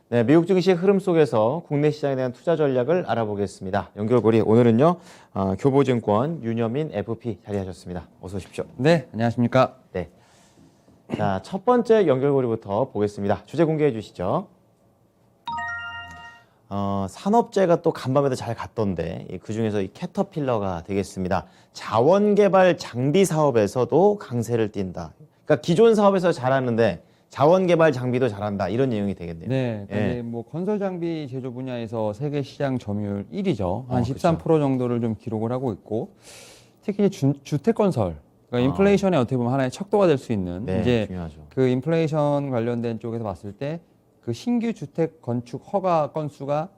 네, 미국 증시 흐름 속에서 국내 시장에 대한 투자 전략을 알아보겠습니다. 연결고리 오늘은요, 교보증권 윤여민 FP 자리하셨습니다. 어서 오십시오. 네, 안녕하십니까. 네, 자, 첫 번째 연결고리부터 보겠습니다. 주제 공개해 주시죠. 산업재가 또 간밤에도 잘 갔던데 그중에서 이 캐터필러가 되겠습니다. 자원개발 장비 사업에서도 강세를 띈다. 그러니까 기존 사업에서 잘하는데 자원개발 장비도 잘한다. 이런 내용이 되겠네요. 네, 예. 뭐 건설 장비 제조 분야에서 세계 시장 점유율 1위죠. 한 그쵸. 13% 정도를 좀 기록을 하고 있고, 특히 주택 건설, 그러니까 인플레이션에 어떻게 보면 하나의 척도가 될 수 있는 네, 이제 중요하죠. 그 인플레이션 관련된 쪽에서 봤을 때 그 신규 주택 건축 허가 건수가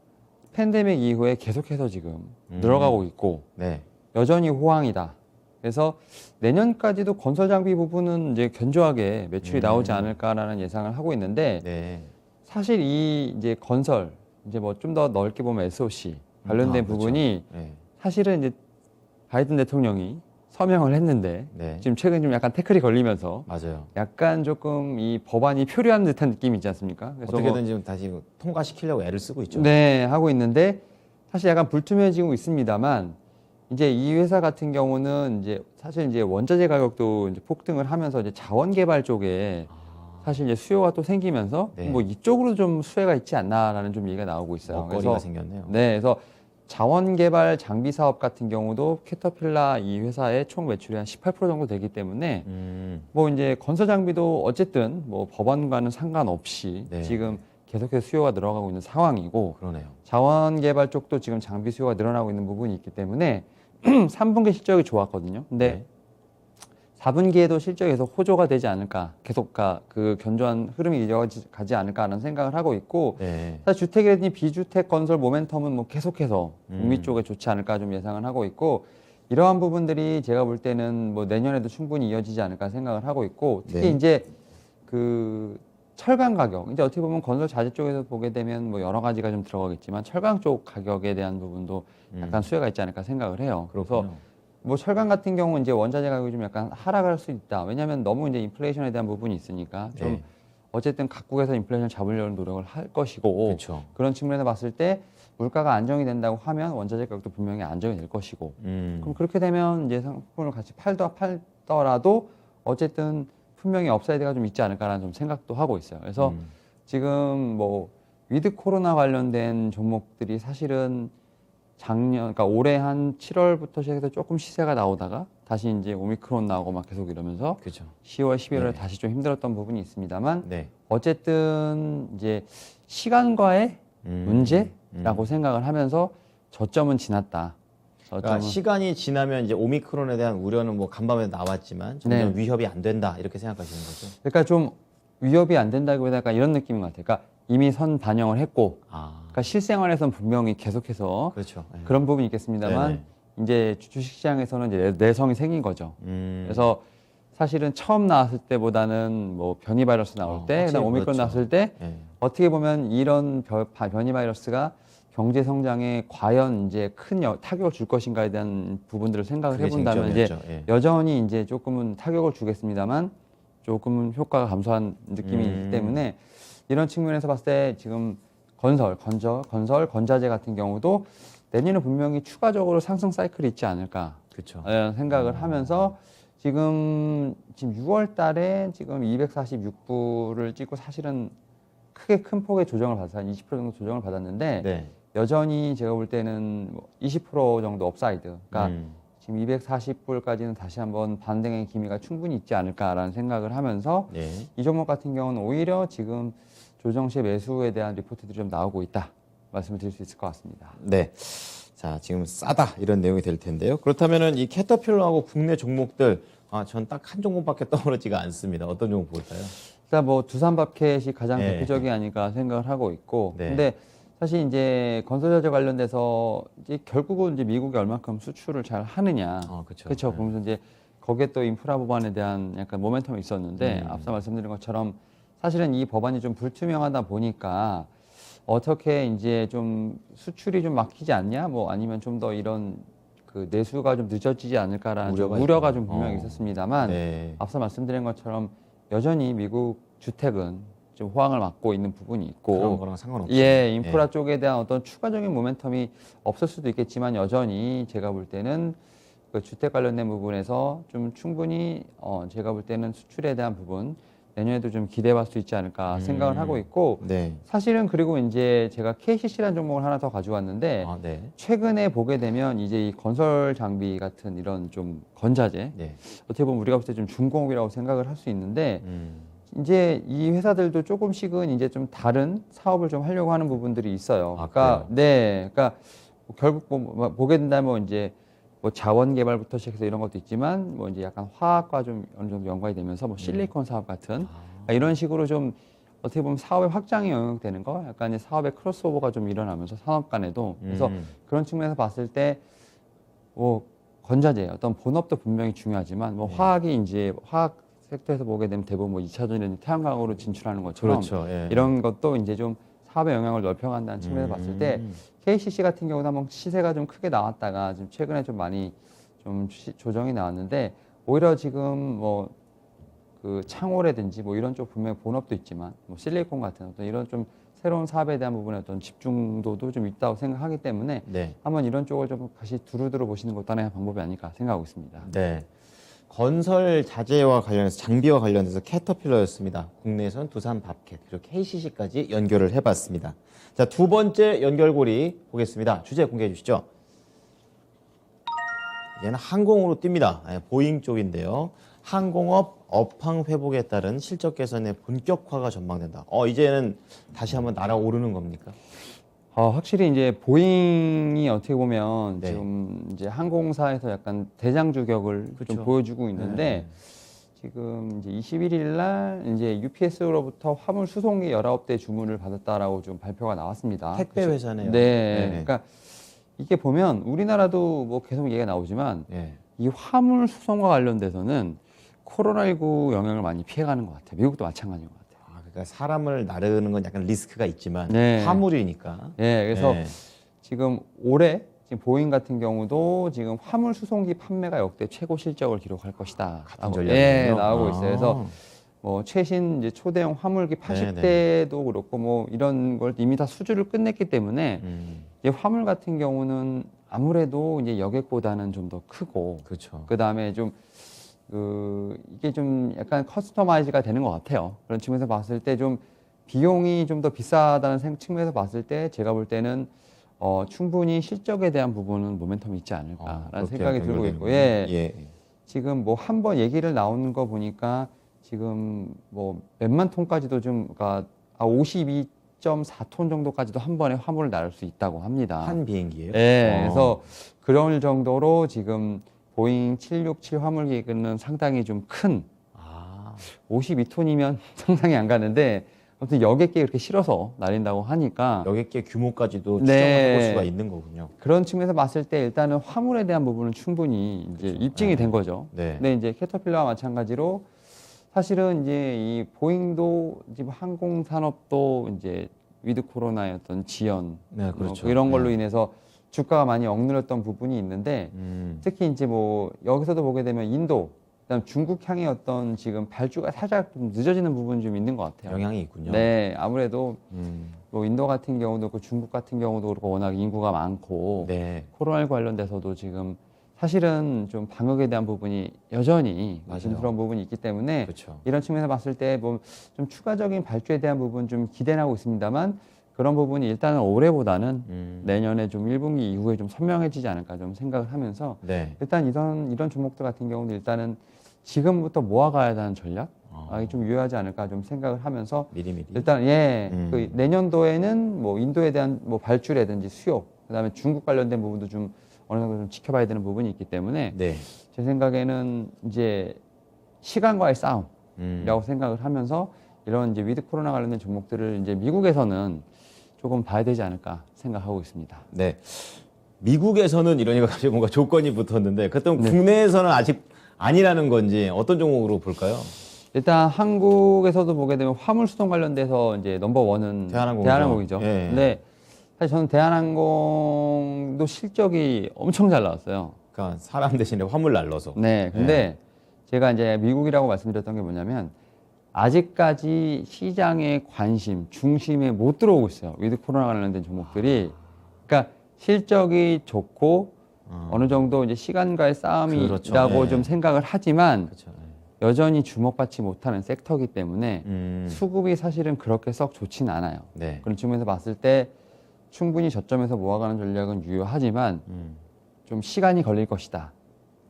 팬데믹 이후에 계속해서 지금 늘어가고 있고 네. 여전히 호황이다. 그래서 내년까지도 건설 장비 부분은 이제 견조하게 매출이 나오지 않을까라는 예상을 하고 있는데, 네. 사실 이 이제 건설 이제 뭐 좀 더 넓게 보면 SOC 관련된 그렇죠. 부분이 네. 사실은 이제 바이든 대통령이 서명을 했는데 네. 지금 최근 좀 약간 태클이 걸리면서 맞아요. 약간 조금 이 법안이 표류한 듯한 느낌이 있지 않습니까? 그래서 어떻게든 지금 다시 통과시키려고 애를 쓰고 있죠. 네, 하고 있는데 사실 약간 불투명해지고 있습니다만, 이제 이 회사 같은 경우는 이제 사실 이제 원자재 가격도 이제 폭등을 하면서 이제 자원 개발 쪽에 사실 이제 수요가 또 생기면서 네. 뭐 이쪽으로 좀 수혜가 있지 않나라는 좀 얘기가 나오고 있어요. 먹거리가 생겼네요. 네, 그래서 자원 개발 장비 사업 같은 경우도 캐터필라 이 회사의 총 매출이 한 18% 정도 되기 때문에 뭐 이제 건설 장비도 어쨌든 뭐 법안과는 상관없이 네. 지금 계속해서 수요가 늘어가고 있는 상황이고, 그러네요. 자원 개발 쪽도 지금 장비 수요가 늘어나고 있는 부분이 있기 때문에 3분기 실적이 좋았거든요. 근데 네. 4분기에도 실적이 계속 호조가 되지 않을까, 계속 그 견조한 흐름이 이어가지 않을까 하는 생각을 하고 있고, 네. 사실 주택이라든지 비주택 건설 모멘텀은 뭐 계속해서 북미 쪽에 좋지 않을까 좀 예상을 하고 있고, 이러한 부분들이 제가 볼 때는 뭐 내년에도 충분히 이어지지 않을까 생각을 하고 있고, 특히 네. 이제 그 철강 가격, 이제 어떻게 보면 건설 자재 쪽에서 보게 되면 뭐 여러 가지가 좀 들어가겠지만 철강 쪽 가격에 대한 부분도 약간 수혜가 있지 않을까 생각을 해요. 그래서 그렇군요. 뭐 철강 같은 경우는 이제 원자재 가격이 좀 약간 하락할 수 있다. 왜냐하면 너무 이제 인플레이션에 대한 부분이 있으니까 좀 네. 어쨌든 각국에서 인플레이션 잡으려는 노력을 할 것이고, 그렇죠. 그런 측면에서 봤을 때 물가가 안정이 된다고 하면 원자재 가격도 분명히 안정이 될 것이고, 그럼 그렇게 되면 이제 상품을 같이 팔더라도 어쨌든 분명히 업사이드가 좀 있지 않을까라는 좀 생각도 하고 있어요. 그래서 지금 뭐 위드 코로나 관련된 종목들이 사실은 작년, 그러니까 올해 한 7월부터 시작해서 조금 시세가 나오다가 다시 이제 오미크론 나오고 막 계속 이러면서 그렇죠. 10월, 11월에 네. 다시 좀 힘들었던 부분이 있습니다만, 네. 어쨌든 이제 시간과의 문제라고 생각을 하면서 저점은 지났다. 그러니까 시간이 지나면 이제 오미크론에 대한 우려는 뭐 간밤에 나왔지만 점점 네. 위협이 안 된다 이렇게 생각하시는 거죠? 그러니까 좀 위협이 안 된다기보다 약간 이런 느낌인 것 같아요. 그러니까 이미 선 반영을 했고, 그러니까 실생활에서는 분명히 계속해서 그렇죠. 네. 그런 부분이 있겠습니다만, 네네. 이제 주식시장에서는 이제 내성이 생긴 거죠. 그래서 사실은 처음 나왔을 때보다는 뭐 변이 바이러스 나올 때, 그다음 오미크론 그렇죠. 나왔을 때 네. 어떻게 보면 이런 변이 바이러스가 경제 성장에 과연 이제 큰 타격을 줄 것인가에 대한 부분들을 생각을 그게 해본다면 이제 쟁점이었죠. 예. 여전히 이제 조금은 타격을 주겠습니다만 조금은 효과가 감소한 느낌이 있기 때문에, 이런 측면에서 봤을 때 지금 건설, 건자재 같은 경우도 내년에 분명히 추가적으로 상승 사이클이 있지 않을까 그렇죠. 생각을 하면서, 지금 6월 달에 지금 246불을 찍고 사실은 크게 큰 폭의 조정을 받아서 한 20% 정도 조정을 받았는데, 네. 여전히 제가 볼 때는 20% 정도 업사이드, 그러니까 지금 240불까지는 다시 한번 반등의 기미가 충분히 있지 않을까라는 생각을 하면서, 네. 이 종목 같은 경우는 오히려 지금 조정 시 매수에 대한 리포트들이 좀 나오고 있다 말씀을 드릴 수 있을 것 같습니다. 네. 자, 지금 싸다 이런 내용이 될 텐데요. 그렇다면은 이 캐터필러하고 국내 종목들, 전 딱 한 종목밖에 떠오르지가 않습니다. 어떤 종목 볼까요? 일단 뭐 두산밥켓이 가장 네. 대표적이 아닐까 생각을 하고 있고, 네. 근데 사실 이제 건설자재 관련돼서 이제 결국은 이제 미국이 얼만큼 수출을 잘 하느냐, 그렇죠. 그렇죠. 그러면서 이제 거기에 또 인프라 법안에 대한 약간 모멘텀이 있었는데, 앞서 말씀드린 것처럼 사실은 이 법안이 좀 불투명하다 보니까 어떻게 이제 좀 수출이 좀 막히지 않냐, 뭐 아니면 좀 더 이런 그 내수가 좀 늦어지지 않을까라는 우려가 좀 분명히 있었습니다만, 네. 앞서 말씀드린 것처럼 여전히 미국 주택은 좀 호황을 맞고 있는 부분이 있고 그런 거랑 상관없죠. 예, 인프라 쪽에 대한 어떤 추가적인 모멘텀이 없을 수도 있겠지만 여전히 제가 볼 때는 그 주택 관련된 부분에서 좀 충분히 제가 볼 때는 수출에 대한 부분 내년에도 좀 기대해볼 수 있지 않을까 생각을 하고 있고 네. 사실은 그리고 이제 제가 KCC라는 종목을 하나 더 가져왔는데 아, 네. 최근에 보게 되면 이제 이 건설 장비 같은 이런 좀 건자재 네. 어떻게 보면 우리가 볼 때 좀 중공업이라고 생각을 할 수 있는데 이제 이 회사들도 조금씩은 이제 좀 다른 사업을 좀 하려고 하는 부분들이 있어요. 아, 그러니까 그래요? 네, 그러니까 결국 뭐 보게 된다면 이제 뭐 자원 개발부터 시작해서 이런 것도 있지만 뭐 이제 약간 화학과 좀 어느 정도 연관이 되면서 뭐 실리콘 사업 같은 그러니까 이런 식으로 좀 어떻게 보면 사업의 확장이 영역되는 거, 약간 이제 사업의 크로스오버가 좀 일어나면서 산업 간에도 그래서 그런 측면에서 봤을 때 뭐 건자재 어떤 본업도 분명히 중요하지만 뭐 화학이 이제 화학 섹터에서 보게 되면 대부분 뭐 2차전이라든지 태양광으로 진출하는 것처럼 그렇죠. 예. 이런 것도 이제 좀 사업의 영향을 넓혀간다는 측면에서 봤을 때 KCC 같은 경우도 한번 시세가 좀 크게 나왔다가 지금 최근에 좀 많이 좀 조정이 나왔는데 오히려 지금 뭐 그 창호라든지 뭐 이런 쪽 분명히 본업도 있지만 뭐 실리콘 같은 어떤 이런 좀 새로운 사업에 대한 부분에 어떤 집중도도 좀 있다고 생각하기 때문에 네. 한번 이런 쪽을 좀 다시 두루두루 보시는 것도 하나의 방법이 아닐까 생각하고 있습니다. 네. 건설 자재와 관련해서 장비와 관련해서 캐터필러였습니다. 국내에서는 두산 밥캣 그리고 KCC까지 연결을 해봤습니다. 자, 두 번째 연결고리 보겠습니다. 주제 공개해 주시죠. 얘는 항공으로 뜁니다. 보잉 쪽인데요. 항공업 업황 회복에 따른 실적 개선의 본격화가 전망된다. 이제는 다시 한번 날아오르는 겁니까? 확실히 이제 보잉이 어떻게 보면 네. 지금 이제 항공사에서 약간 대장주격을 그쵸. 좀 보여주고 있는데 지금 이제 21일 날 이제 UPS로부터 화물 수송기 19대 주문을 받았다라고 좀 발표가 나왔습니다. 택배 회사네요. 네. 네. 그러니까 이게 보면 우리나라도 뭐 계속 얘기가 나오지만 네. 이 화물 수송과 관련돼서는 코로나19 영향을 많이 피해가는 것 같아요. 미국도 마찬가지인 것 같아요. 그러니까 사람을 나르는 건 약간 리스크가 있지만 네. 화물이니까. 예, 그래서 네. 지금 올해 지금 보잉 같은 경우도 지금 화물 수송기 판매가 역대 최고 실적을 기록할 것이다. 같은 전략이군요. 예, 나오고 있어요. 그래서 뭐 최신 이제 초대형 화물기 80대도 그렇고 뭐 이런 걸 이미 다 수주를 끝냈기 때문에 이제 화물 같은 경우는 아무래도 이제 여객보다는 좀 더 크고 그렇죠. 그 다음에 좀 이게 좀 약간 커스터마이즈가 되는 것 같아요. 그런 측면에서 봤을 때 좀 비용이 좀 더 비싸다는 측면에서 봤을 때 제가 볼 때는 충분히 실적에 대한 부분은 모멘텀이 있지 않을까라는 생각이 들고 있고, 예. 지금 뭐 한 번 얘기를 나오는 거 보니까 지금 뭐 몇만 톤까지도 좀, 그러니까 52.4톤 정도까지도 한 번에 화물을 나를 수 있다고 합니다. 한 비행기예요? 예. 그래서 그럴 정도로 지금 보잉 767 화물기는 상당히 좀 큰 52톤이면 상상이 안 가는데 아무튼 여객기에 그렇게 실어서 날린다고 하니까 여객기의 규모까지도 네. 추정을 해볼 수가 있는 거군요. 그런 측면에서 봤을 때 일단은 화물에 대한 부분은 충분히 이제 입증이 된 거죠. 네. 근데 이제 캐터필러와 마찬가지로 사실은 이제 이 보잉도 지금 항공 산업도 이제 위드 코로나의 어떤 지연 네, 그렇죠. 이런 걸로 인해서 주가가 많이 억눌렸던 부분이 있는데 특히 이제 뭐 여기서도 보게 되면 인도 그다음 중국 향의 어떤 지금 발주가 살짝 좀 늦어지는 부분이 좀 있는 것 같아요. 영향이 있군요. 네, 아무래도 뭐 인도 같은 경우도 그렇고 중국 같은 경우도 그렇고 워낙 인구가 많고 네. 코로나19 관련돼서도 지금 사실은 좀 방역에 대한 부분이 여전히 조심스러운 부분이 있기 때문에 그렇죠. 이런 측면에서 봤을 때 뭐 좀 추가적인 발주에 대한 부분 좀 기대는 하고 있습니다만 그런 부분이 일단은 올해보다는 내년에 좀 1분기 이후에 좀 선명해지지 않을까 좀 생각을 하면서 네. 일단 이런 종목들 같은 경우는 일단은 지금부터 모아가야 하는 전략 좀 유효하지 않을까 좀 생각을 하면서 미리미리. 일단 그 내년도에는 뭐 인도에 대한 뭐 발주라든지 수요 그다음에 중국 관련된 부분도 좀 어느 정도 좀 지켜봐야 되는 부분이 있기 때문에 네. 제 생각에는 이제 시간과의 싸움이라고 생각을 하면서 이런 이제 위드 코로나 관련된 종목들을 이제 미국에서는 조금 봐야 되지 않을까 생각하고 있습니다. 네. 미국에서는 이러니까 갑자기 뭔가 조건이 붙었는데 그렇다면 국내에서는 아직 아니라는 건지 어떤 종목으로 볼까요? 일단 한국에서도 보게 되면 화물 수송 관련돼서 이제 넘버 원은 대한항공이죠. 예. 근데 사실 저는 대한항공도 실적이 엄청 잘 나왔어요. 그러니까 사람 대신에 화물 날라서. 네. 근데 제가 이제 미국이라고 말씀드렸던 게 뭐냐면 아직까지 시장의 관심, 중심에 못 들어오고 있어요. 위드 코로나 관련된 종목들이. 그러니까 실적이 좋고 어느 정도 이제 시간과의 싸움이 그렇죠. 있다고 예. 좀 생각을 하지만 그렇죠. 여전히 주목받지 못하는 섹터이기 때문에 수급이 사실은 그렇게 썩 좋진 않아요. 네. 그런 측면에서 봤을 때 충분히 저점에서 모아가는 전략은 유효하지만 좀 시간이 걸릴 것이다.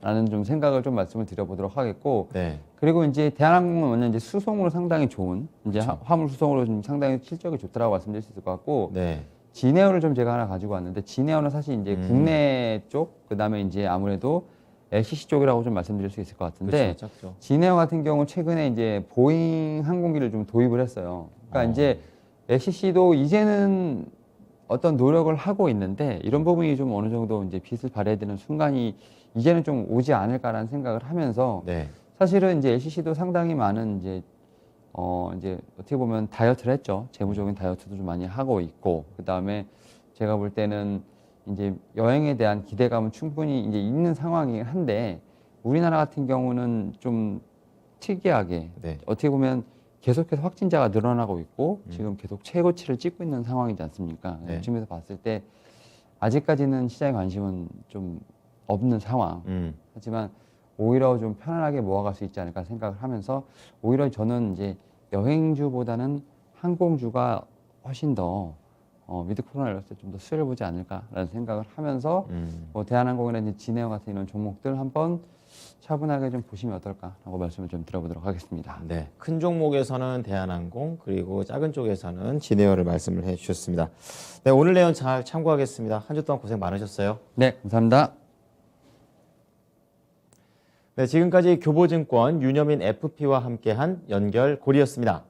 라는 좀 생각을 좀 말씀을 드려보도록 하겠고, 네. 그리고 이제 대한항공은 먼저 이제 수송으로 상당히 좋은, 이제 화물 수송으로 좀 상당히 실적이 좋다라고 말씀드릴 수 있을 것 같고, 네. 진에어를 좀 제가 하나 가지고 왔는데, 진에어는 사실 이제 국내 쪽, 그 다음에 이제 아무래도 LCC 쪽이라고 좀 말씀드릴 수 있을 것 같은데, 그렇죠. 작죠. 진에어 같은 경우는 최근에 이제 보잉 항공기를 좀 도입을 했어요. 그러니까 이제 LCC도 이제는 어떤 노력을 하고 있는데 이런 부분이 좀 어느 정도 이제 빛을 발해야 되는 순간이 이제는 좀 오지 않을까라는 생각을 하면서 네. 사실은 이제 LCC도 상당히 많은 이제 이제 어떻게 보면 다이어트를 했죠. 재무적인 다이어트도 좀 많이 하고 있고 그 다음에 제가 볼 때는 이제 여행에 대한 기대감은 충분히 이제 있는 상황이긴 한데 우리나라 같은 경우는 좀 특이하게 네. 어떻게 보면 계속해서 확진자가 늘어나고 있고 지금 계속 최고치를 찍고 있는 상황이지 않습니까? 네. 지금에서 봤을 때 아직까지는 시장의 관심은 좀 없는 상황. 하지만 오히려 좀 편안하게 모아갈 수 있지 않을까 생각을 하면서 오히려 저는 이제 여행주보다는 항공주가 훨씬 더 위드 코로나 열렸을 때 좀 더 수혜를 보지 않을까라는 생각을 하면서 뭐 대한항공이나 진에어 같은 이런 종목들 한번 차분하게 좀 보시면 어떨까라고 말씀을 좀 드려보도록 하겠습니다. 네. 큰 종목에서는 대한항공 그리고 작은 쪽에서는 진에어를 말씀을 해주셨습니다. 네, 오늘 내용 잘 참고하겠습니다. 한 주 동안 고생 많으셨어요. 네, 감사합니다. 네, 지금까지 교보증권 윤여민 FP와 함께한 연결고리였습니다.